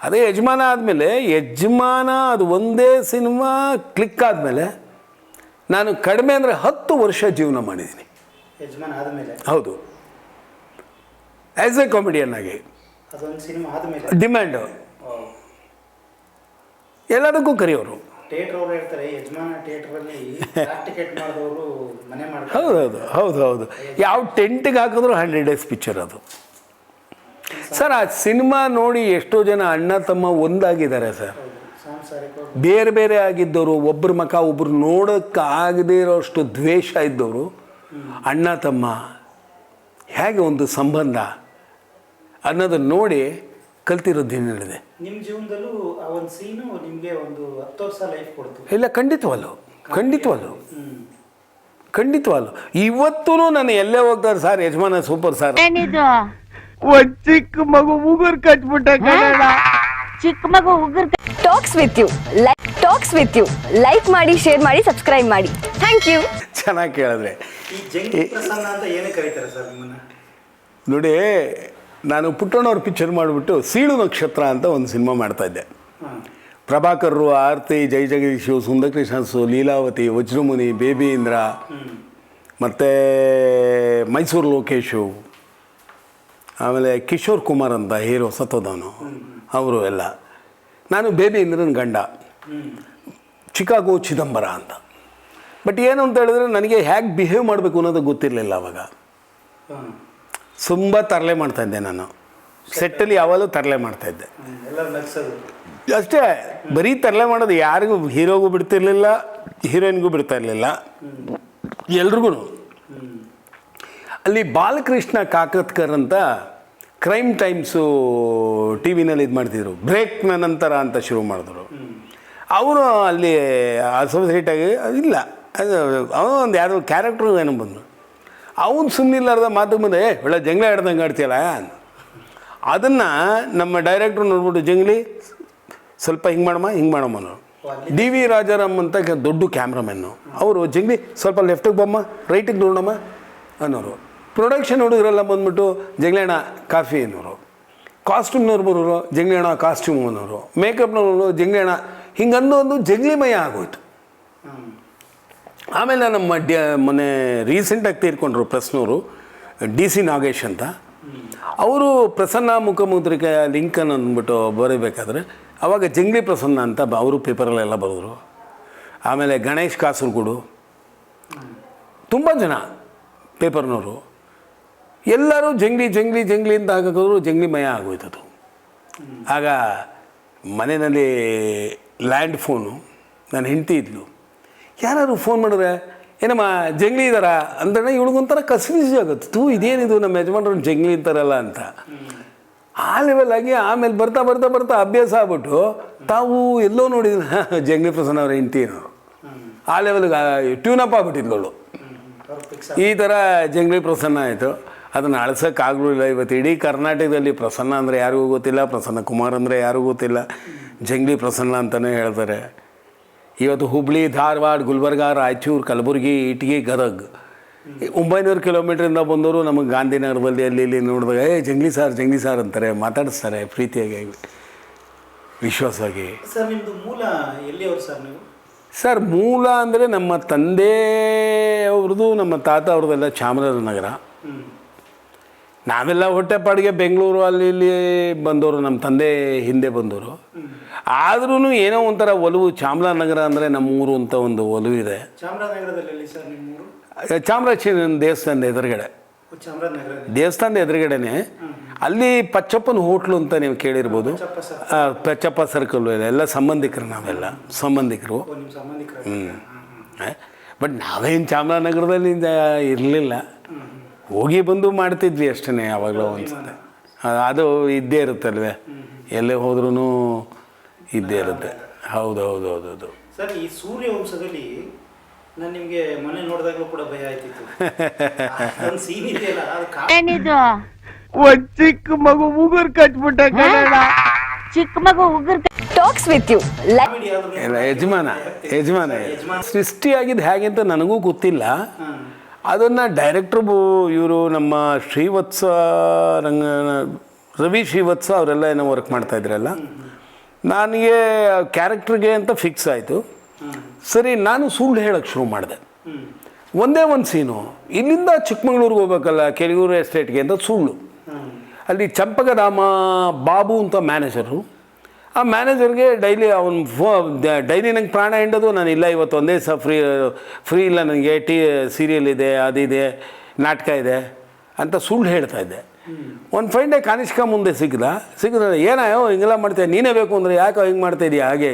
ಅದೇ ಯಜಮಾನ ಆದಮೇಲೆ ಅದು ಒಂದೇ ಸಿನಿಮಾ ಕ್ಲಿಕ್ ಆದಮೇಲೆ ನಾನು ಕಡಿಮೆ ಅಂದರೆ 10 ವರ್ಷ ಜೀವನ ಮಾಡಿದ್ದೀನಿ. ಯಜಮಾನ ಆದಮೇಲೆ? ಹೌದು, ಆ್ಯಸ್ ಎ ಕಾಮಿಡಿಯನ್ ಆಗಿ. ಅದೊಂದು ಸಿನಿಮಾ ಆದಮೇಲೆ ಡಿಮ್ಯಾಂಡು ಎಲ್ಲದಕ್ಕೂ ಕರೆಯೋರು. ಥಿಯೇಟ್ರ್ ಅವರು ಹೇಳ್ತಾರೆ ಯಜಮಾನ ಥಿಯೇಟ್ರಲ್ಲಿ ಟಿಕೆಟ್ ಮಾಡಿದವರು ಮನೆ ಮಾಡ್ತಾರೆ. ಹೌದು. ಯಾವ ಟೆಂಟಿಗೆ ಹಾಕಿದ್ರು 100 ಡೇಸ್ ಪಿಕ್ಚರ್ ಅದು. ಸರ್, ಆ ಸಿನಿಮಾ ನೋಡಿ ಎಷ್ಟೋ ಜನ ಅಣ್ಣ ತಮ್ಮ ಒಂದಾಗಿದ್ದಾರೆ ಸರ್. ಬೇರೆ ಬೇರೆ ಆಗಿದ್ದವರು, ಒಬ್ಬರ ಮುಖ ಒಬ್ರು ನೋಡೋಕ್ಕಾಗದೇ ಇರೋಷ್ಟು ದ್ವೇಷ ಇದ್ದವರು ಅಣ್ಣ ತಮ್ಮ ಹೇಗೆ ಒಂದು ಸಂಬಂಧ ಅನ್ನೋದನ್ನು ನೋಡಿ ಕಲ್ತಿರೋದು ಏನಿದೆ. ನಿಮ್ಮ ಜೀವನದಲ್ಲೂ ಆ ಒಂದು ಸೀನು ನಿಮಗೆ ಒಂದು 10 ವರ್ಷ ಲೈಫ್ ಕೊಡ್ತು? ಇಲ್ಲ, ಖಂಡಿತವಲ್ಲ. ಇವತ್ತೂ ನಾನು ಎಲ್ಲೇ ಹೋಗ್ತಾರೆ ಸರ್, ಯಜಮಾನ ಸೂಪರ್ ಸರ್. ಒಂದ್ ಚಿಕ್ಕ ಮಗು ಉಗುರ್ ಕಟ್ಬಿಟ್ಟ. ಚಿಕ್ಕ ಮಗು ಉಗುರ್. ಟಾಕ್ಸ್ ವಿತ್ ಯು ಲೈಕ್ ಮಾಡಿ, ಶೇರ್ ಮಾಡಿ, ಸಬ್ಸ್ಕ್ರೈಬ್ ಮಾಡಿ. Thank you. ಚೆನ್ನಾಗಿ ಕೇಳಿದ್ರೆ. ಈ ಜಂಗಿ ಪ್ರಸನ್ನ ಅಂತ ಏನಕ್ಕೆ ಕರೀತಾರೆ ಸರ್ ನಿಮ್ಮನ್ನ? ನೋಡಿ, ನಾನು ಪುಟ್ಟಣ್ಣವ್ರ ಪಿಕ್ಚರ್ ಮಾಡಿಬಿಟ್ಟು ಸೀಳು ನಕ್ಷತ್ರ ಅಂತ ಒಂದು ಸಿನಿಮಾ ಮಾಡ್ತಾಯಿದ್ದೆ. ಪ್ರಭಾಕರ್ರು, ಆರತಿ, ಜೈ ಜಗದೀಶು, ಸುಂದರಕೃಷ್ಣಸು, ಲೀಲಾವತಿ, ವಜ್ರಮುನಿ, ಬೇಬಿ ಇಂದ್ರ, ಮತ್ತು ಮೈಸೂರು ಲೋಕೇಶು, ಆಮೇಲೆ ಕಿಶೋರ್ ಕುಮಾರ್ ಅಂತ ಹೀರೋ ಸತ್ತೋದವನು, ಅವರು ಎಲ್ಲ. ನಾನು ಬೇಬಿ ಇಂದ್ರನ ಗಂಡ, ಚಿಕಾಗೋ ಚಿದಂಬರ ಅಂತ. ಬಟ್ ಏನು ಅಂತ ಹೇಳಿದ್ರೆ ನನಗೆ ಹೇಗೆ ಬಿಹೇವ್ ಮಾಡಬೇಕು ಅನ್ನೋದು ಗೊತ್ತಿರಲಿಲ್ಲ ಅವಾಗ. ತುಂಬ ತರಲೆ ಮಾಡ್ತಾಯಿದ್ದೆ ನಾನು. ಸೆಟ್ಟಲ್ಲಿ ಯಾವಾಗಲೂ ತರಲೆ ಮಾಡ್ತಾಯಿದ್ದೆ ಅಷ್ಟೇ. ಬರೀ ತರಲೆ ಮಾಡೋದು, ಯಾರಿಗೂ, ಹೀರೋಗೂ ಬಿಡ್ತಿರ್ಲಿಲ್ಲ, ಹೀರೋಯಿನ್ಗೂ ಬಿಡ್ತಾ ಇರಲಿಲ್ಲ, ಎಲ್ರಿಗೂ. ಅಲ್ಲಿ ಬಾಲಕೃಷ್ಣ ಕಾಕತ್ಕರ್ ಅಂತ ಕ್ರೈಮ್ ಟೈಮ್ಸು ಟಿ ವಿನಲ್ಲಿ ಇದು ಮಾಡ್ತಿದ್ರು, ಬ್ರೇಕ್ನ ನಂತರ ಅಂತ ಶುರು ಮಾಡಿದ್ರು. ಅವರು ಅಲ್ಲಿ ಅಸೋಸಿಯೇಟಾಗಿ ಇಲ್ಲ, ಅದು ಅವನು ಒಂದು ಯಾರು ಕ್ಯಾರೆಕ್ಟ್ರು ಏನೋ ಬಂದು, ಅವನು ಸುಮ್ಮನಿಲ್ಲಾರ್ದ ಮಾತು ಮುಂದೆ ಒಳ್ಳೆ ಜಂಗ್ಲ ಹಿಡ್ದಂಗೆ ಆಡ್ತೀಯಲ್ಲ. ಅದನ್ನು ನಮ್ಮ ಡೈರೆಕ್ಟ್ರು ನೋಡ್ಬಿಟ್ಟು, ಜಂಗ್ಲಿ ಸ್ವಲ್ಪ ಹಿಂಗೆ ಮಾಡಮ್ಮ ಅನ್ನೋರು. ಡಿ ವಿ ರಾಜಾರಾಮ್ ಅಂತ ದೊಡ್ಡ ಕ್ಯಾಮ್ರಾಮೆನ್ನು ಅವರು, ಜಂಗ್ಲಿ ಸ್ವಲ್ಪ ಲೆಫ್ಟಿಗೆ ಬಮ್ಮ, ರೈಟಿಗೆ ನೋಡಮ್ಮ ಅನ್ನೋರು. ಪ್ರೊಡಕ್ಷನ್ ಹುಡುಗರೆಲ್ಲ ಬಂದ್ಬಿಟ್ಟು, ಜಂಗ್ಲಣ್ಣ ಕಾಫಿ ಅನ್ನೋರು. ಕಾಸ್ಟ್ಯೂಮ್ನವ್ರು ಬರೋರು, ಜಂಗ್ಲಣ್ಣ ಕಾಸ್ಟ್ಯೂಮ್ ಅನ್ನೋರು. ಮೇಕಪ್ನವರು, ಜಂಗ್ಲಣ್ಣ. ಹಿಂಗಂದು ಜಂಗ್ಲಿಮಯ ಆಗೋಯ್ತು. ಆಮೇಲೆ ನಮ್ಮ ಮೊನ್ನೆ ರೀಸೆಂಟಾಗಿ ತೀರ್ಕೊಂಡ್ರು ಪ್ರೆಸ್ನವರು, DC ನಾಗೇಶ್ ಅಂತ. ಅವರು ಪ್ರಸನ್ನ ಮುಖಮುದ್ರಿಕೆ ಲಿಂಕನ್ ಅಂದ್ಬಿಟ್ಟು ಬರೀಬೇಕಾದ್ರೆ ಆವಾಗ ಜಂಗ್ಲಿ ಪ್ರಸನ್ನ ಅಂತ ಅವರು ಪೇಪರಲ್ಲೆಲ್ಲ ಬರೆದ್ರು. ಆಮೇಲೆ ಗಣೇಶ್ ಕಾಸರಗೋಡು, ತುಂಬ ಜನ ಪೇಪರ್ನವರು ಎಲ್ಲರೂ ಜಂಗ್ಲಿ ಅಂತ ಹಾಕಿದ್ರು. ಜಂಗ್ಲಿಮಯ ಆಗೋಯ್ತದು. ಆಗ ಮನೆಯಲ್ಲಿ ಲ್ಯಾಂಡ್ ಫೋನು, ನನ್ನ ಹೆಂಡತಿ ಇದ್ಲು. ಯಾರು ಫೋನ್ ಮಾಡಿದ್ರೆ, ಏನಮ್ಮ ಜಂಗ್ಲಿ ಇದ್ದಾರ ಅಂದ್ರೆ ಇವಳಿಗೊಂಥರ ಕಸಿವಿಸಿ ಆಗುತ್ತೆ. ಇದೇನಿದು ನಮ್ಮ ಯಜಮಾನ್ರು ಜಂಗ್ಲಿ ಇರ್ತಾರಲ್ಲ ಅಂತ. ಆ ಲೆವೆಲಾಗಿ ಆಮೇಲೆ ಬರ್ತಾ ಅಭ್ಯಾಸ ಆಗ್ಬಿಟ್ಟು, ತಾವು ಎಲ್ಲೋ ನೋಡಿದ್ರೆ ಜಂಗ್ಲಿ ಪ್ರಸನ್ನ ಅವ್ರ ಹೆಂಡತಿ ಅನ್ನೋರು. ಆ ಲೆವೆಲ್ಗೆ ಟ್ಯೂನಪ್ ಆಗ್ಬಿಟ್ಟಿದ್ಗಳು. ಈ ಥರ ಜಂಗ್ಲಿ ಪ್ರಸನ್ನ ಆಯಿತು. ಅದನ್ನು ಅಳ್ಸೋಕ್ಕಾಗಲಿಲ್ಲ. ಇವತ್ತು ಇಡೀ ಕರ್ನಾಟಕದಲ್ಲಿ ಪ್ರಸನ್ನ ಅಂದರೆ ಯಾರಿಗೂ ಗೊತ್ತಿಲ್ಲ, ಪ್ರಸನ್ನ ಕುಮಾರ್ ಅಂದರೆ ಯಾರಿಗೂ ಗೊತ್ತಿಲ್ಲ, ಜಂಗ್ಲಿ ಪ್ರಸನ್ನ ಅಂತಲೇ ಹೇಳ್ತಾರೆ. ಇವತ್ತು ಹುಬ್ಳಿ, ಧಾರವಾಡ, ಗುಲ್ಬರ್ಗ, ರಾಯಚೂರು, ಕಲಬುರಗಿ, ಇಟಗಿ, ಗದಗ 900 ಕಿಲೋಮೀಟ್ರಿಂದ ಬಂದವರು ನಮಗೆ ಗಾಂಧಿನಗರದಲ್ಲಿ ಅಲ್ಲಿ ಇಲ್ಲಿ ನೋಡಿದಾಗ ಜಂಗ್ಲಿ ಸಾರ್ ಅಂತಾರೆ, ಮಾತಾಡಿಸ್ತಾರೆ ಪ್ರೀತಿಯಾಗಿ, ವಿಶ್ವಾಸವಾಗಿ. ಸರ್, ನಿಮ್ಮದು ಮೂಲ ಎಲ್ಲಿಯವರು ಸರ್ ನೀವು? ಸರ್, ಮೂಲ ಅಂದರೆ ನಮ್ಮ ತಂದೆ ಅವ್ರದ್ದು, ನಮ್ಮ ತಾತ ಅವ್ರದ್ದೆಲ್ಲ ಚಾಮರಾಜನಗರ. ನಾವೆಲ್ಲ ಹೊಟ್ಟೆಪಾಡಿಗೆ ಬೆಂಗಳೂರು ಅಲ್ಲಿ ಇಲ್ಲಿ ಬಂದವರು, ನಮ್ಮ ತಂದೆ ಹಿಂದೆ ಬಂದವರು. ಆದ್ರೂ ಏನೋ ಒಂಥರ ಒಲವು. ಚಾಮರಾಜನಗರ ಅಂದರೆ ನಮ್ಮೂರು ಅಂತ ಒಂದು ಒಲವು ಇದೆ. ಚಾಮರಾಜನಗರದಲ್ಲಿ ಸರ್ ನಿಮ್ಮೂರು? ಚಾಮರಾಜೇಶ್ವರಿ ದೇವಸ್ಥಾನದ ಎದುರುಗಡೆ, ದೇವಸ್ಥಾನದ ಎದುರುಗಡೆನೆ. ಅಲ್ಲಿ ಪಚ್ಚಪ್ಪನ ಹೋಟ್ಲು ಅಂತ ನೀವು ಕೇಳಿರ್ಬೋದು. ಪಚ್ಚಪ್ಪ ಸರ್ಕಲ್ ಎಲ್ಲ ಸಂಬಂಧಿಕರು, ನಾವೆಲ್ಲ ಸಂಬಂಧಿಕರು. ಬಟ್ ನಾವೇನು ಚಾಮರಾಜನಗರದಲ್ಲಿ ಇರಲಿಲ್ಲ, ಹೋಗಿ ಬಂದು ಮಾಡ್ತಿದ್ವಿ ಅಷ್ಟೇ. ಯಾವಾಗಲೂ ಒಂದ್ಸಲ ಅದು ಇದ್ದೇ ಇರುತ್ತಲ್ವೇ, ಎಲ್ಲೇ ಹೋದ್ರೂ ಇದ್ದೇ ಇರುತ್ತೆ. ಹೌದು. ಸರ್, ಈ ಸೂರ್ಯವಂಶದಲ್ಲಿ ನಾನು ನಿಮಗೆ ಮನೆ ನೋಡಿದಾಗಲೂ ಕೂಡ ಭಯ ಆಯ್ತಿತ್ತು. ಸೀನ್ ಇದೆಯಲ್ಲ, ಒಂದ್ ಚಿಕ್ಕ ಮಗು ಉಗುರ್ ಕಟ್ಬಿಟ್ಟ. ಚಿಕ್ಕ ಮಗು ಉಗುರ್. ಟಾಕ್ಸ್ ವಿತ್ ಯು ಯಜಮಾನ ಸೃಷ್ಟಿಯಾಗಿದ್ದು ಹೇಗೆ ಅಂತ ನನಗೂ ಗೊತ್ತಿಲ್ಲ. ಅದನ್ನು ಡೈರೆಕ್ಟ್ರು ಇವರು ನಮ್ಮ ರವಿ ಶ್ರೀವತ್ಸ ಅವರೆಲ್ಲ ಏನೋ ವರ್ಕ್ ಮಾಡ್ತಾಯಿದ್ರಲ್ಲ, ನನಗೆ ಕ್ಯಾರೆಕ್ಟ್ರಿಗೆ ಅಂತ ಫಿಕ್ಸ್ ಆಯಿತು. ಸರಿ, ನಾನು ಸುಳ್ಳು ಹೇಳೋಕ್ಕೆ ಶುರು ಮಾಡಿದೆ. ಒಂದೇ ಒಂದು ಸೀನು, ಇಲ್ಲಿಂದ ಚಿಕ್ಕಮಂಗ್ಳೂರಿಗೆ ಹೋಗ್ಬೇಕಲ್ಲ ಕೆಲಿಗೂರು ಎಸ್ಟೇಟ್ಗೆ ಅಂತ ಸುಳ್ಳು. ಅಲ್ಲಿ ಚಂಪಕಧಾಮ ಬಾಬು ಅಂತ ಮ್ಯಾನೇಜರು. ಆ ಮ್ಯಾನೇಜರ್ಗೆ ಡೈಲಿ ಡೈಲಿ ನಂಗೆ ಪ್ರಾಣ ಹಿಂಡೋದು, ನಾನು ಇಲ್ಲ ಇವತ್ತು ಒಂದೇ ದಿವಸ ಫ್ರೀ ಇಲ್ಲ ನನಗೆ, ಸೀರಿಯಲ್ ಇದೆ, ಅದಿದೆ, ನಾಟಕ ಇದೆ ಅಂತ ಸುಳ್ಳು ಹೇಳ್ತಾ ಇದ್ದೆ. ಒಂದು ಫೈನ್ ಡೇ ಕಾನಿಷ್ಕ ಮುಂದೆ ಸಿಕ್ಕಿದ್ರೆ ಏನಾಯೋ ಹಿಂಗೆಲ್ಲ ಮಾಡ್ತೇವೆ, ನೀನೇ ಬೇಕು ಅಂದರೆ ಯಾಕೋ ಹಿಂಗೆ ಮಾಡ್ತಾಯಿದ್ದೀಯ, ಹಾಗೆ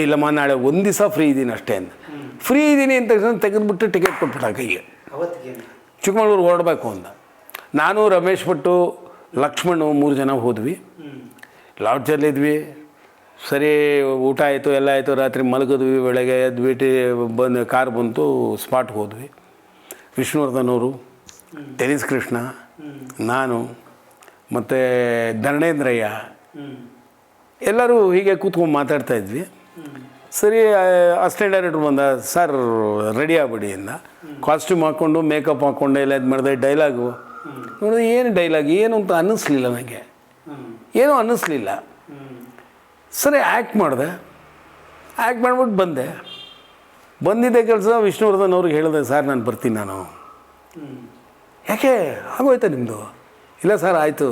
ಇಲ್ಲಮ್ಮ ನಾಳೆ ಒಂದು ದಿವಸ ಫ್ರೀ ಇದ್ದೀನಿ ಅಷ್ಟೇ ಅಂತ. ಫ್ರೀ ಇದ್ದೀನಿ ಅಂತ ತೆಗೆದುಬಿಟ್ಟು ಟಿಕೆಟ್ ಕೊಟ್ಬಿಟ್ಟ ಕೈಗೆ, ಚಿಕ್ಕಮಗಳೂರಿಗೆ ಹೊರಡಬೇಕು ಅಂತ. ನಾನು ರಮೇಶ್ ಭಟ್ಟು ಲಕ್ಷ್ಮಣ್ 3 ಜನ ಹೋದ್ವಿ. ಲಾಡ್ಜಲ್ಲಿದ್ವಿ. ಸರಿ, ಊಟ ಆಯಿತು, ಎಲ್ಲ ಆಯಿತು. ರಾತ್ರಿ ಮಲಗಿದ್ವಿ. ಬೆಳಗ್ಗೆ ಎದ್ಬಿಟ್ಟು ಬಂದು ಕಾರ್ ಬಂತು, ಸ್ಪಾಟ್ಗೆ ಹೋದ್ವಿ. ವಿಷ್ಣುವರ್ಧನ್ ಅವರು, ಟೆನಿಸ್ ಕೃಷ್ಣ, ನಾನು ಮತ್ತು ಧರ್ಣೇಂದ್ರಯ್ಯ ಎಲ್ಲರೂ ಹೀಗೆ ಕೂತ್ಕೊಂಡು ಮಾತಾಡ್ತಾಯಿದ್ವಿ. ಸರಿ, ಅಸಿಸ್ಟೆಂಟ್ ಡೈರೆಕ್ಟ್ರು ಬಂದ, ಸರ್ ರೆಡಿ ಆಗ್ಬಿಡಿ ಅಂದ. ಕಾಸ್ಟ್ಯೂಮ್ ಹಾಕ್ಕೊಂಡು ಮೇಕಪ್ ಹಾಕ್ಕೊಂಡು ಎಲ್ಲ ಇದು ಮಾಡಿದೆ. ಡೈಲಾಗು ನೋಡಿದ್ರೆ ಏನು ಡೈಲಾಗ್ ಏನು ಅಂತ ಅನ್ನಿಸ್ಲಿಲ್ಲ ನನಗೆ, ಏನೂ ಅನ್ನಿಸ್ಲಿಲ್ಲ. ಸರಿ, ಆ್ಯಕ್ಟ್ ಮಾಡಿದೆ. ಆ್ಯಕ್ಟ್ ಮಾಡ್ಬಿಟ್ಟು ಬಂದಿದ್ದೆ ಕೆಲಸ. ವಿಷ್ಣುವರ್ಧನ್ ಅವ್ರಿಗೆ ಹೇಳಿದೆ, ಸರ್ ನಾನು ಬರ್ತೀನಿ. ನಾನು ಯಾಕೆ ಆಗೋಯ್ತಾ ನಿಮ್ಮದು? ಇಲ್ಲ ಸರ್ ಆಯಿತು,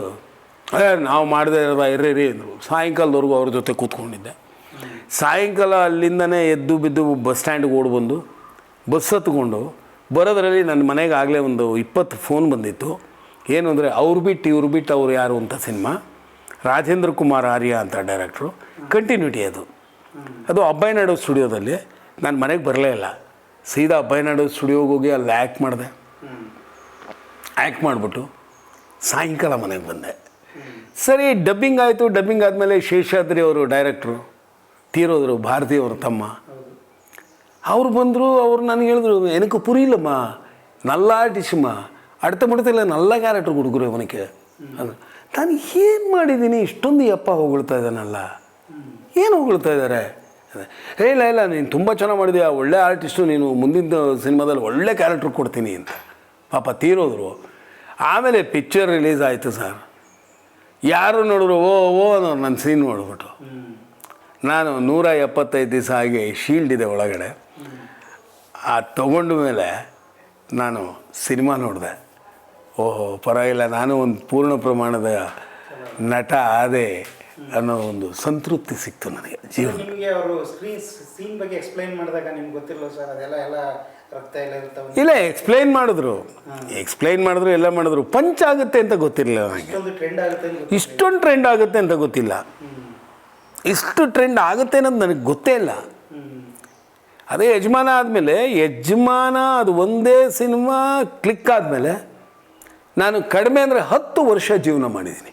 ನಾವು ಮಾಡದೇ ಇರ್ರಿ ಅಂದರು. ಸಾಯಂಕಾಲದವರೆಗೂ ಅವ್ರ ಜೊತೆ ಕೂತ್ಕೊಂಡಿದ್ದೆ. ಸಾಯಂಕಾಲ ಅಲ್ಲಿಂದನೇ ಎದ್ದು ಬಿದ್ದು ಬಸ್ ಸ್ಟ್ಯಾಂಡ್ಗೆ ಓಡ್ಬಂದು ಬಸ್ ಹತ್ಕೊಂಡು ಬರೋದ್ರಲ್ಲಿ ನನ್ನ ಮನೆಗೆ ಆಗಲೇ ಒಂದು 20 ಫೋನ್ ಬಂದಿತ್ತು. ಏನು ಅಂದರೆ ಅವ್ರು ಬಿಟ್ಟು ಅವ್ರು ಯಾರು ಅಂತ ಸಿನಿಮಾ. ರಾಜೇಂದ್ರ ಕುಮಾರ್ ಆರ್ಯ ಅಂತ ಡೈರೆಕ್ಟ್ರು. ಕಂಟಿನ್ಯೂಟಿ ಅದು ಅಬ್ಬಯ್ಯನಾಡು ಸ್ಟುಡಿಯೋದಲ್ಲಿ. ನಾನು ಮನೆಗೆ ಬರಲೇ ಇಲ್ಲ, ಸೀದಾ ಅಬ್ಬಯ್ಯನಾಡು ಸ್ಟುಡಿಯೋಗೆ ಹೋಗಿ ಅಲ್ಲಿ ಆ್ಯಕ್ಟ್ ಮಾಡಿದೆ. ಆ್ಯಕ್ಟ್ ಮಾಡಿಬಿಟ್ಟು ಸಾಯಂಕಾಲ ಮನೆಗೆ ಬಂದೆ. ಸರಿ, ಡಬ್ಬಿಂಗ್ ಆಯಿತು. ಡಬ್ಬಿಂಗ್ ಆದಮೇಲೆ ಶೇಷಾದ್ರಿ ಅವರು ಡೈರೆಕ್ಟ್ರು ತೀರೋದ್ರು, ಭಾರತಿ ಅವ್ರ ತಮ್ಮ. ಅವ್ರು ಬಂದರು. ಅವ್ರು ನನಗೆ ಹೇಳಿದ್ರು, ಎನಕ್ಕೆ ಪುರಿಯಿಲ್ಲಮ್ಮ, ನಲ್ಲ ಆರ್ಟಿಸ್ಟಮ್ಮ, அடுத்த ಮಡತಿಲ್ಲ ನಲ್ಲ ಕ್ಯಾರೆಕ್ಟ್ರ್ ಹುಡುಗರು ಅವನಿಗೆ ಅದು. ನಾನು ಏನು ಮಾಡಿದ್ದೀನಿ ಇಷ್ಟೊಂದು ಯಪ್ಪ ಹೊಗಳ್ತಾ ಇದ್ದಾನಲ್ಲ, ಏನು ಹೊಗಳ್ತಾ ಇದ್ದಾರೆ? ಇಲ್ಲ ನೀನು ತುಂಬ ಚೆನ್ನಾಗಿ ಮಾಡಿದೆಯಾ, ಒಳ್ಳೆ ಆರ್ಟಿಸ್ಟು ನೀನು, ಮುಂದಿನ ಸಿನಿಮಾದಲ್ಲಿ ಒಳ್ಳೆ ಕ್ಯಾರೆಕ್ಟ್ರ್ ಕೊಡ್ತೀನಿ ಅಂತ ಪಾಪ ತೀರೋದ್ರು. ಆಮೇಲೆ ಪಿಕ್ಚರ್ ರಿಲೀಸ್ ಆಯಿತು ಸರ್. ಯಾರು ನೋಡಿದ್ರು ಓ ಅನ್ನೋರು ನನ್ನ ಸೀನ್ ನೋಡ್ಬಿಟ್ಟು. ನಾನು 175 ದಿವಸ ಆಗಿ ಶೀಲ್ಡ್ ಇದೆ ಒಳಗಡೆ. ತಗೊಂಡ ಮೇಲೆ ನಾನು ಸಿನಿಮಾ ನೋಡಿದೆ. ಓಹೋ ಪರವಾಗಿಲ್ಲ, ನಾನು ಒಂದು ಪೂರ್ಣ ಪ್ರಮಾಣದ ನಟ ಆದೆ ಅನ್ನೋ ಒಂದು ಸಂತೃಪ್ತಿ ಸಿಕ್ತು ನನಗೆ ಜೀವನ. ನಿಮಗೆ ಅವರು ಸೀನ್ ಬಗ್ಗೆ ಎಕ್ಸ್ಪ್ಲೈನ್ ಮಾಡಿದಾಗ ನಿಮ್ಗೆ ಗೊತ್ತಿರಲ್ಲ ಸರ್, ಅದೆಲ್ಲ ರಕ್ತ ಎಲ್ಲ ಇರ್ತಾವೆ? ಇಲ್ಲ, ಎಕ್ಸ್ಪ್ಲೈನ್ ಮಾಡಿದ್ರು ಎಲ್ಲ ಮಾಡಿದ್ರು. ಪಂಚ್ ಆಗುತ್ತೆ ಅಂತ ಗೊತ್ತಿರಲಿಲ್ಲ ನನಗೆ. ಇಷ್ಟೊಂದು ಟ್ರೆಂಡ್ ಆಗುತ್ತೆ ಅಂತ ಗೊತ್ತಿಲ್ಲ. ಇಷ್ಟು ಟ್ರೆಂಡ್ ಆಗುತ್ತೆ ಅನ್ನೋದು ನನಗೆ ಗೊತ್ತೇ ಇಲ್ಲ. ಅದೇ ಯಜಮಾನ ಆದಮೇಲೆ, ಅದು ಒಂದೇ ಸಿನಿಮಾ ಕ್ಲಿಕ್ ಆದಮೇಲೆ ನಾನು ಕಡಿಮೆ ಅಂದರೆ 10 ವರ್ಷ ಜೀವನ ಮಾಡಿದ್ದೀನಿ.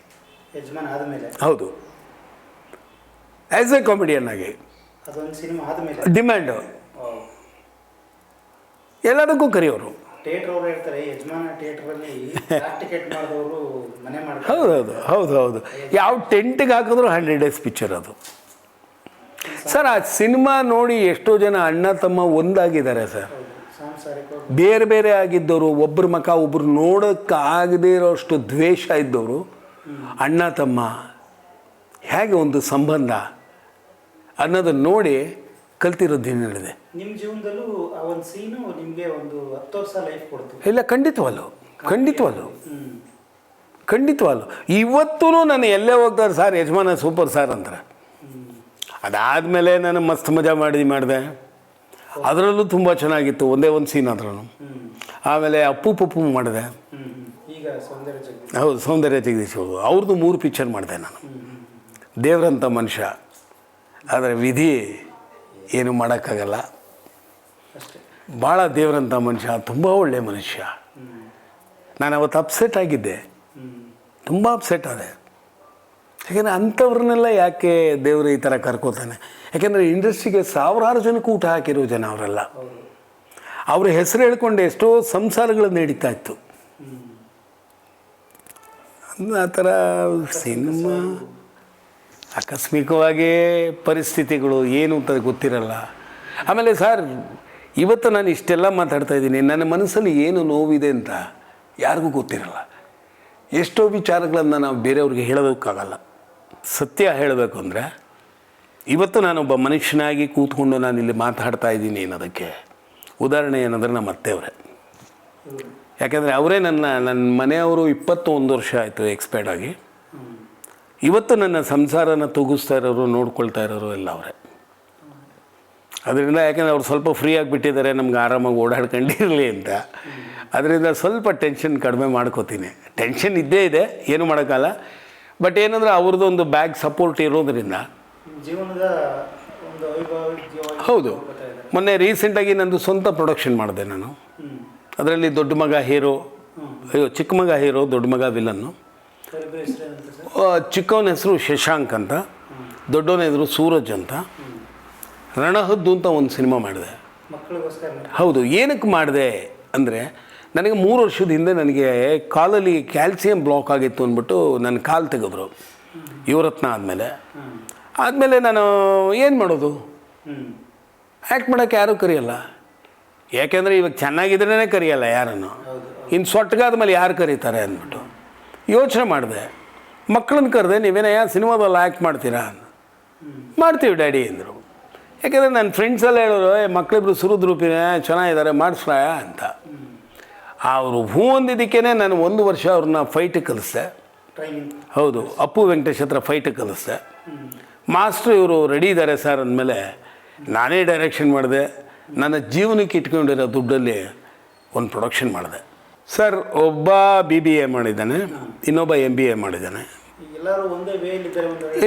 ಯಜಮಾನ ಆದಮೇಲೆ? ಹೌದು, ಆ್ಯಸ್ ಎ ಕಾಮಿಡಿಯನ್ ಆಗಿ. ಅದೊಂದು ಸಿನಿಮಾ ಆದಮೇಲೆ ಡಿಮ್ಯಾಂಡು ಎಲ್ಲದಕ್ಕೂ ಕರೆಯೋರು. ಥಿಯೇಟರ್ ಅವರು ಹೇಳ್ತಾರೆ, ಯಜಮಾನ ಥಿಯೇಟ್ರಲ್ಲಿ ಟಿಕೆಟ್ ಮಾಡಿದವರು ಮನೆ ಮಾಡ್ತಾರೆ. ಹೌದು. ಯಾವ ಟೆಂಟಿಗೆ ಹಾಕಿದ್ರು 100 ಡೇಸ್ ಪಿಕ್ಚರ್ ಅದು ಸರ್. ಆ ಸಿನಿಮಾ ನೋಡಿ ಎಷ್ಟೋ ಜನ ಅಣ್ಣ ತಮ್ಮ ಒಂದಾಗಿದ್ದಾರೆ ಸರ್. ಬೇರೆ ಬೇರೆ ಆಗಿದ್ದವರು, ಒಬ್ಬರ ಮುಖ ಒಬ್ಬರು ನೋಡೋಕ್ಕಾಗದೇ ಇರೋಷ್ಟು ದ್ವೇಷ ಇದ್ದವರು ಅಣ್ಣ ತಮ್ಮ ಹೇಗೆ ಒಂದು ಸಂಬಂಧ ಅನ್ನೋದನ್ನು ನೋಡಿ ಕಲ್ತಿರೋದು ಏನು ಹೇಳಿದೆ. ನಿಮ್ಮ ಜೀವನದಲ್ಲೂ ಆ ಒಂದು ಸೀನು ನಿಮಗೆ ಒಂದು 10 ವರ್ಷ ಲೈಫ್ ಕೊಡ್ತು? ಇಲ್ಲ, ಖಂಡಿತವಲ್ಲ. ಇವತ್ತೂ ನಾನು ಎಲ್ಲೇ ಹೋಗ್ತಾರೆ ಸರ್, ಯಜಮಾನ ಸೂಪರ್ ಸರ್ ಅಂತಾರೆ. ಅದಾದಮೇಲೆ ನಾನು ಮಸ್ತ್ ಮಜಾ ಮಾಡಿದೆ. ಅದರಲ್ಲೂ ತುಂಬ ಚೆನ್ನಾಗಿತ್ತು, ಒಂದೇ ಒಂದು ಸೀನ್ ಅದರಲ್ಲೂ. ಆಮೇಲೆ ಅಪ್ಪು ಪಪ್ಪು ಮಾಡಿದೆ. ಈಗ ಹೌದು, ಸೌಂದರ್ಯ ಜಗದೀಶ್ ಅವ್ರದ್ದು 3 ಪಿಕ್ಚರ್ ಮಾಡಿದೆ ನಾನು. ದೇವರಂಥ ಮನುಷ್ಯ, ಆದರೆ ವಿಧಿ ಏನು ಮಾಡೋಕ್ಕಾಗಲ್ಲ. ಭಾಳ ದೇವರಂಥ ಮನುಷ್ಯ, ತುಂಬ ಒಳ್ಳೆಯ ಮನುಷ್ಯ. ನಾನು ಅವತ್ತು ಅಪ್ಸೆಟ್ ಆಗಿದ್ದೆ, ತುಂಬ ಅಪ್ಸೆಟ್ ಆದೆ. ಯಾಕೆಂದರೆ ಅಂಥವ್ರನ್ನೆಲ್ಲ ಯಾಕೆ ದೇವರು ಈ ಥರ ಕರ್ಕೋತಾನೆ? ಯಾಕೆಂದರೆ ಇಂಡಸ್ಟ್ರಿಗೆ ಸಾವಿರಾರು ಜನಕ್ಕೆ ಊಟ ಹಾಕಿರೋ ಜನ ಅವರೆಲ್ಲ. ಅವ್ರ ಹೆಸರು ಹೇಳ್ಕೊಂಡು ಎಷ್ಟೋ ಸಂಸಾರಗಳು ನಡೀತಾ ಇತ್ತು. ಆ ಥರ ಸಿನಿಮಾ ಆಕಸ್ಮಿಕವಾಗಿ ಪರಿಸ್ಥಿತಿಗಳು ಏನು ಅಂತ ಗೊತ್ತಿರಲ್ಲ. ಆಮೇಲೆ ಸರ್, ಇವತ್ತು ನಾನು ಇಷ್ಟೆಲ್ಲ ಮಾತಾಡ್ತಾ ಇದ್ದೀನಿ, ನನ್ನ ಮನಸ್ಸಲ್ಲಿ ಏನು ನೋವಿದೆ ಅಂತ ಯಾರಿಗೂ ಗೊತ್ತಿರಲ್ಲ. ಎಷ್ಟೋ ವಿಚಾರಗಳನ್ನು ನಾವು ಬೇರೆಯವ್ರಿಗೆ ಹೇಳೋದಕ್ಕಾಗಲ್ಲ. ಸತ್ಯ ಹೇಳಬೇಕು ಅಂದರೆ ಇವತ್ತು ನಾನೊಬ್ಬ ಮನುಷ್ಯನಾಗಿ ಕೂತ್ಕೊಂಡು ನಾನು ಇಲ್ಲಿ ಮಾತಾಡ್ತಾ ಇದ್ದೀನಿ ಅನ್ನೋದಕ್ಕೆ ಉದಾಹರಣೆ ಏನಂದರೆ ನಮ್ಮ ಅತ್ತೆಯವರೇ. ಯಾಕೆಂದರೆ ಅವರೇ ನನ್ನ ಮನೆಯವರು 21 ವರ್ಷ ಆಯಿತು ಎಕ್ಸ್ಪೈರ್ಡ್ ಆಗಿ. ಇವತ್ತು ನನ್ನ ಸಂಸಾರನ ತೂಗಿಸ್ತಾ ಇರೋರು, ನೋಡ್ಕೊಳ್ತಾ ಇರೋರು ಎಲ್ಲ ಅವರೇ. ಅದರಿಂದ ಯಾಕೆಂದರೆ ಅವ್ರು ಸ್ವಲ್ಪ ಫ್ರೀ ಆಗಿಬಿಟ್ಟಿದ್ದಾರೆ, ನಮ್ಗೆ ಆರಾಮಾಗಿ ಓಡಾಡ್ಕೊಂಡಿರಲಿ ಅಂತ. ಅದರಿಂದ ಸ್ವಲ್ಪ ಟೆನ್ಷನ್ ಕಡಿಮೆ ಮಾಡ್ಕೋತೀನಿ. ಟೆನ್ಷನ್ ಇದ್ದೇ ಇದೆ, ಏನು ಮಾಡೋಕ್ಕಲ್ಲ. ಬಟ್ ಏನಂದರೆ ಅವ್ರದ್ದು ಒಂದು ಬ್ಯಾಗ್ ಸಪೋರ್ಟ್ ಇರೋದ್ರಿಂದ ಜೀವನದ ಒಂದು ಹೌದು. ಮೊನ್ನೆ ರೀಸೆಂಟಾಗಿ ನಂದು ಸ್ವಂತ ಪ್ರೊಡಕ್ಷನ್ ಮಾಡಿದೆ ನಾನು. ಅದರಲ್ಲಿ ದೊಡ್ಡ ಮಗ ಹೀರೋ, ಚಿಕ್ಕ ಮಗ ಹೀರೋ, ದೊಡ್ಡ ಮಗ ವಿಲನ್ನು. ಚಿಕ್ಕವನ ಹೆಸರು ಶಶಾಂಕ್ ಅಂತ, ದೊಡ್ಡವನ ಹೆಸರು ಸೂರಜ್ ಅಂತ. ರಣಹದ್ದು ಅಂತ ಒಂದು ಸಿನಿಮಾ ಮಾಡಿದೆ. ಹೌದು. ಏನಕ್ಕೆ ಮಾಡಿದೆ ಅಂದರೆ, ನನಗೆ 3 ವರ್ಷದ ಹಿಂದೆ ನನಗೆ ಕಾಲಲ್ಲಿ ಕ್ಯಾಲ್ಸಿಯಂ ಬ್ಲಾಕ್ ಆಗಿತ್ತು ಅಂದ್ಬಿಟ್ಟು ನನ್ನ ಕಾಲು ತೆಗೆದ್ರು ಯುವರತ್ನ ಆದಮೇಲೆ ನಾನು ಏನು ಮಾಡೋದು, ಆ್ಯಕ್ಟ್ ಮಾಡೋಕ್ಕೆ ಯಾರೂ ಕರೆಯಲ್ಲ. ಯಾಕೆಂದರೆ ಇವಾಗ ಚೆನ್ನಾಗಿದ್ರೇ ಕರೆಯಲ್ಲ ಯಾರನ್ನು, ಇನ್ನು ಸೊಟ್ಟಗಾದ ಮೇಲೆ ಯಾರು ಕರೀತಾರೆ ಅಂದ್ಬಿಟ್ಟು ಯೋಚನೆ ಮಾಡಿದೆ. ಮಕ್ಕಳನ್ನ ಕರೆದೆ, ನೀವೇನಯ್ಯ ಸಿನಿಮಾದಲ್ಲಿ ಆ್ಯಕ್ಟ್ ಮಾಡ್ತೀರಾ? ಮಾಡ್ತೀವಿ ಡ್ಯಾಡಿ ಅಂದರು. ಯಾಕೆಂದರೆ ನನ್ನ ಫ್ರೆಂಡ್ಸೆಲ್ಲ ಹೇಳೋರು, ಮಕ್ಕಳಿಬ್ರು ಸುರುದ್ರೂಪಿನೇ ಚೆನ್ನಾಗಿದ್ದಾರೆ, ಮಾಡಿಸ್ರಾಯ ಅಂತ. ಅವರು ಹೂ ಅಂದಿದ್ದಕ್ಕೇ ನಾನು 1 ವರ್ಷ ಅವ್ರನ್ನ ಫೈಟಿಗೆ ಕಲಿಸ್ದೆ. ಹೌದು, ಅಪ್ಪು ವೆಂಕಟೇಶ್ ಹತ್ರ ಫೈಟಿಗೆ ಕಲಿಸ್ದೆ. ಮಾಸ್ಟ್ರು ಇವರು ರೆಡಿ ಇದ್ದಾರೆ ಸರ್ ಅಂದಮೇಲೆ ನಾನೇ ಡೈರೆಕ್ಷನ್ ಮಾಡಿದೆ. ನನ್ನ ಜೀವನಕ್ಕೆ ಇಟ್ಕೊಂಡಿರೋ ದುಡ್ಡಲ್ಲಿ ಒಂದು ಪ್ರೊಡಕ್ಷನ್ ಮಾಡಿದೆ ಸರ್. ಒಬ್ಬ BBA ಮಾಡಿದ್ದಾನೆ, ಇನ್ನೊಬ್ಬ MBA ಮಾಡಿದ್ದಾನೆ.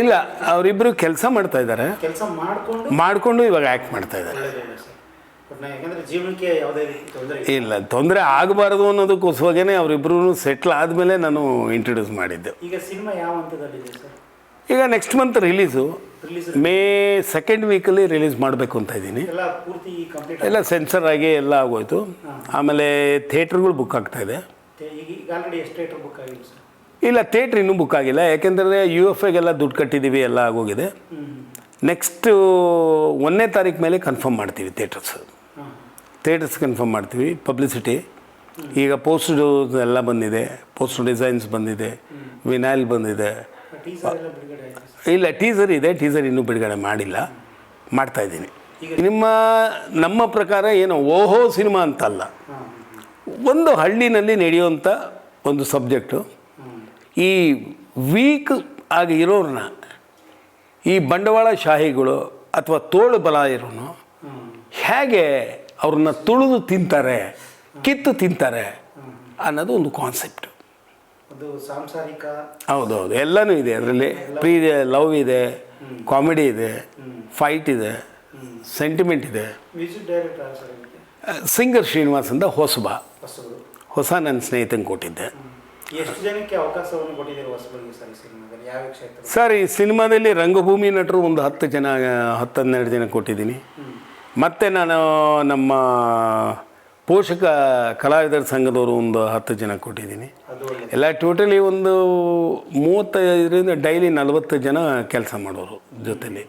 ಇಲ್ಲ, ಅವರಿಬ್ಬರು ಕೆಲಸ ಮಾಡ್ತಾ ಇದ್ದಾರೆ, ಮಾಡಿಕೊಂಡು ಇವಾಗ ಆ್ಯಕ್ಟ್ ಮಾಡ್ತಾ ಇದ್ದಾರೆ. ಇಲ್ಲ, ತೊಂದರೆ ಆಗಬಾರ್ದು ಅನ್ನೋದಕ್ಕೋಸ್ಕರನೇ ಅವರಿಬ್ಬರು ಸೆಟ್ಲ್ ಆದಮೇಲೆ ನಾನು ಇಂಟ್ರೊಡ್ಯೂಸ್ ಮಾಡಿದ್ದೆ. ಈಗ next month release, May 2nd ವೀಕಲ್ಲಿ ರಿಲೀಸ್ ಮಾಡಬೇಕು ಅಂತ ಇದ್ದೀನಿ. ಎಲ್ಲ ಸೆನ್ಸರ್ ಆಗಿ ಎಲ್ಲ ಆಗೋಯ್ತು. ಆಮೇಲೆ ಥಿಯೇಟ್ರ್ಗಳು ಬುಕ್ ಆಗ್ತಾಯಿದೆ. ಇಲ್ಲ, ಥಿಯೇಟ್ರ್ ಇನ್ನೂ ಬುಕ್ ಆಗಿಲ್ಲ. ಯಾಕೆಂದರೆ UFAಗೆಲ್ಲ ದುಡ್ಡು ಕಟ್ಟಿದ್ದೀವಿ, ಎಲ್ಲ ಆಗೋಗಿದೆ. ನೆಕ್ಸ್ಟು 1ನೇ ತಾರೀಕು ಮೇಲೆ ಕನ್ಫರ್ಮ್ ಮಾಡ್ತೀವಿ ಥಿಯೇಟರ್ಸ್ ಕನ್ಫರ್ಮ್ ಮಾಡ್ತೀವಿ. ಪಬ್ಲಿಸಿಟಿ ಈಗ ಪೋಸ್ಟು ಎಲ್ಲ ಬಂದಿದೆ, ಪೋಸ್ಟ್ ಡಿಸೈನ್ಸ್ ಬಂದಿದೆ, ವಿನೈಲ್ ಬಂದಿದೆ. ಇಲ್ಲ, ಟೀಸರ್ ಇದೆ, ಟೀಸರ್ ಇನ್ನೂ ಬಿಡುಗಡೆ ಮಾಡಿಲ್ಲ, ಮಾಡ್ತಾಯಿದ್ದೀನಿ. ನಮ್ಮ ಪ್ರಕಾರ ಏನು ಓಹೋ ಸಿನಿಮಾ ಅಂತಲ್ಲ, ಒಂದು ಹಳ್ಳಿನಲ್ಲಿ ನಡೆಯುವಂಥ ಒಂದು ಸಬ್ಜೆಕ್ಟು. ಈ ವೀಕ್ ಆಗಿ ಇರೋರನ್ನ ಈ ಬಂಡವಾಳಶಾಹಿಗಳು ಅಥವಾ ತೋಳು ಬಲ ಇರೋನು ಹೇಗೆ ಅವ್ರನ್ನ ತುಳಿದು ತಿಂತಾರೆ, ಕಿತ್ತು ತಿಂತಾರೆ ಅನ್ನೋದು ಒಂದು ಕಾನ್ಸೆಪ್ಟು. ಹೌದೌದು, ಎಲ್ಲನೂ ಇದೆ ಅದರಲ್ಲಿ. ಲವ್ ಇದೆ, ಕಾಮಿಡಿ ಇದೆ, ಫೈಟ್ ಇದೆ, ಸೆಂಟಿಮೆಂಟ್ ಇದೆ. ಸಿಂಗರ್ ಶ್ರೀನಿವಾಸ್ ಅಂತ ಹೊಸ ನನ್ನ ಸ್ನೇಹಿತಂಗೆ ಕೊಟ್ಟಿದ್ದೆ. ಸರ್, ಈ ಸಿನಿಮಾದಲ್ಲಿ ರಂಗಭೂಮಿ ನಟರು ಒಂದು 10-12 ಜನ ಕೊಟ್ಟಿದ್ದೀನಿ. ಮತ್ತು ನಾನು ನಮ್ಮ ಪೋಷಕ ಕಲಾವಿದರ ಸಂಘದವರು ಒಂದು 10 ಜನ ಕೊಟ್ಟಿದ್ದೀನಿ. ಎಲ್ಲ ಟೋಟಲಿ ಒಂದು 35ರಿಂದ ಡೈಲಿ 40 ಜನ ಕೆಲಸ ಮಾಡೋರು ಜೊತೆಲಿ.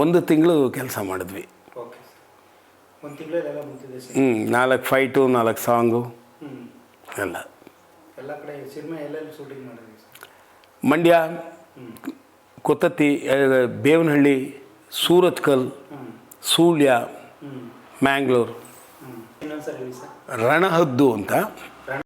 1 ತಿಂಗಳು ಕೆಲಸ ಮಾಡಿದ್ವಿ. 4 ಫೈಟು, 4 ಸಾಂಗು ಎಲ್ಲ. ಮಂಡ್ಯ, ಕೊತ್ತತ್ತಿ, ಬೇವನಹಳ್ಳಿ, ಸೂರತ್ಕಲ್, ಸೂಳ್ಯ, ಮ್ಯಾಂಗ್ಳೂರು. ರಣಹದ್ದು ಅಂತ